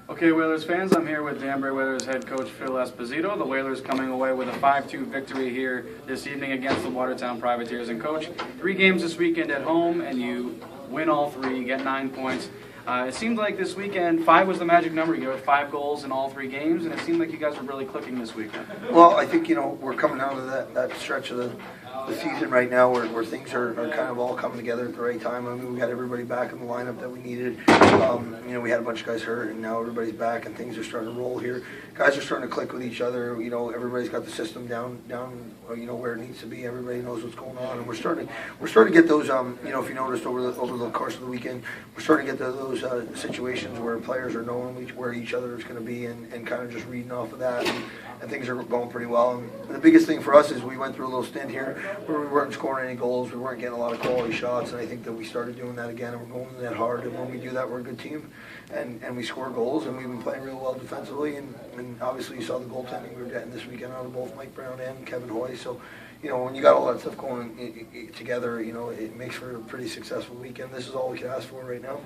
Okay, Whalers fans, I'm here with Danbury Whalers head coach Phil Esposito. The Whalers coming away with a 5-2 victory here this evening against the Watertown Privateers. And coach, 3 games this weekend at home, and you win all 3, you get 9 points. It seemed like this weekend 5 was the magic number. You got 5 goals in all 3 games, and it seemed like you guys were really clicking this weekend. Well, I think we're coming out of that stretch of the season right now where things are kind of all coming together at the right time. I mean, we got everybody back in the lineup that we needed. We had a bunch of guys hurt, and now everybody's back, and things are starting to roll here. Guys are starting to click with each other. Everybody's got the system down. Where it needs to be. Everybody knows what's going on, and we're starting to get those. If you noticed over the course of the weekend, we're starting to get those situations where players are knowing where each other is going to be, and kind of just reading off of that, and things are going pretty well. And the biggest thing for us is we went through a little stint here where we weren't scoring any goals, we weren't getting a lot of quality shots, and I think that we started doing that again, and we're going that hard. And when we do that, we're a good team, and we score goals, and we've been playing real well defensively. And obviously, you saw the goaltending we were getting this weekend out of both Mike Brown and Kevin Hoy. So, when you got all that stuff going together, it makes for a pretty successful weekend. This is all we can ask for right now.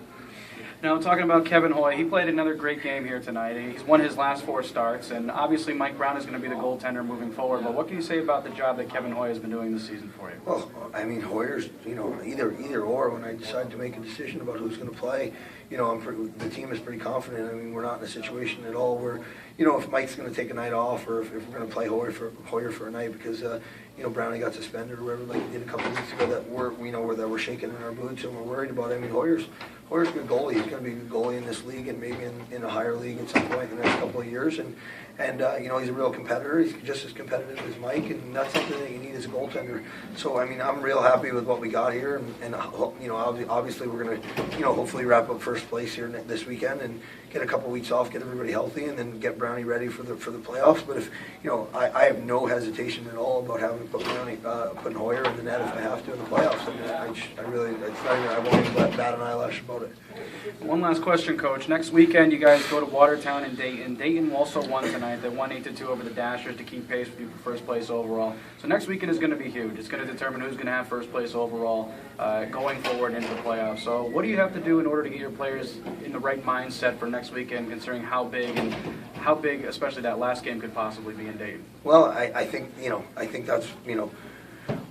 Now, talking about Kevin Hoy, he played another great game here tonight. He's won his last 4 starts, and obviously Mike Brown is going to be the goaltender moving forward. But what can you say about the job that Kevin Hoy has been doing this season for you? Well, I mean, Hoyer's, either or. When I decide to make a decision about who's going to play, the team is pretty confident. I mean, we're not in a situation at all where, if Mike's going to take a night off, or if we're going to play Hoyer for a night because Brownie got suspended or whatever, like he did a couple of weeks ago, that we're shaking in our boots and we're worried about it. I mean, Hoyer's a good goalie. He's going to be a good goalie in this league and maybe in a higher league at some point in the next couple of years. And he's a real competitor. He's just as competitive as Mike, and that's something that you need as a goaltender. So, I mean, I'm real happy with what we got here, and obviously we're going to, hopefully wrap up first place here this weekend and get a couple weeks off, get everybody healthy, and then get Brownie ready for the playoffs. But if I have no hesitation at all about having to putting Hoyer in the net if I have to in the playoffs. I won't even bat an eyelash about it. One last question, Coach. Next weekend, you guys go to Watertown and Dayton. Dayton also won tonight. They won 8-2 over the Dashers to keep pace with you for first place overall. So next weekend is going to be huge. It's going to determine who's going to have first place overall going forward into the playoffs. So what do you have to do in order to get your players in the right mindset for next weekend, considering how big, especially that last game, could possibly be in Dayton? Well, I think that's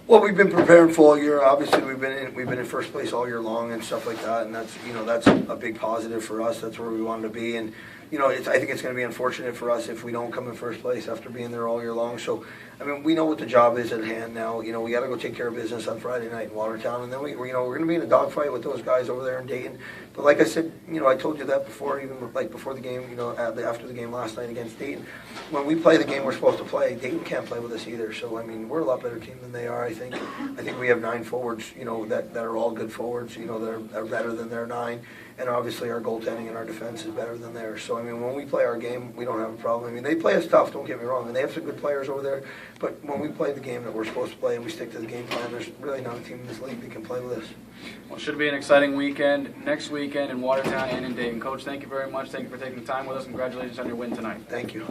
what we've been preparing for all year. Obviously, we've been in first place all year long and stuff like that, and that's a big positive for us. That's where we wanted to be, and I think it's going to be unfortunate for us if we don't come in first place after being there all year long. So, I mean, we know what the job is at hand now. We got to go take care of business on Friday night in Watertown, and then we're going to be in a dogfight with those guys over there in Dayton. But like I said, I told you that before, even before the game, after the game last night against Dayton. When we play the game we're supposed to play, Dayton can't play with us either. So, I mean, we're a lot better team than they are. I think we have 9 forwards, that are all good forwards, that are better than their 9. And obviously our goaltending and our defense is better than theirs. So, I mean, when we play our game, we don't have a problem. I mean, they play us tough, don't get me wrong, and they have some good players over there. But when we play the game that we're supposed to play and we stick to the game plan, there's really not a team in this league that can play with us. Well, it should be an exciting weekend next weekend in Watertown and in Dayton. Coach, thank you very much. Thank you for taking the time with us. Congratulations on your win tonight. Thank you.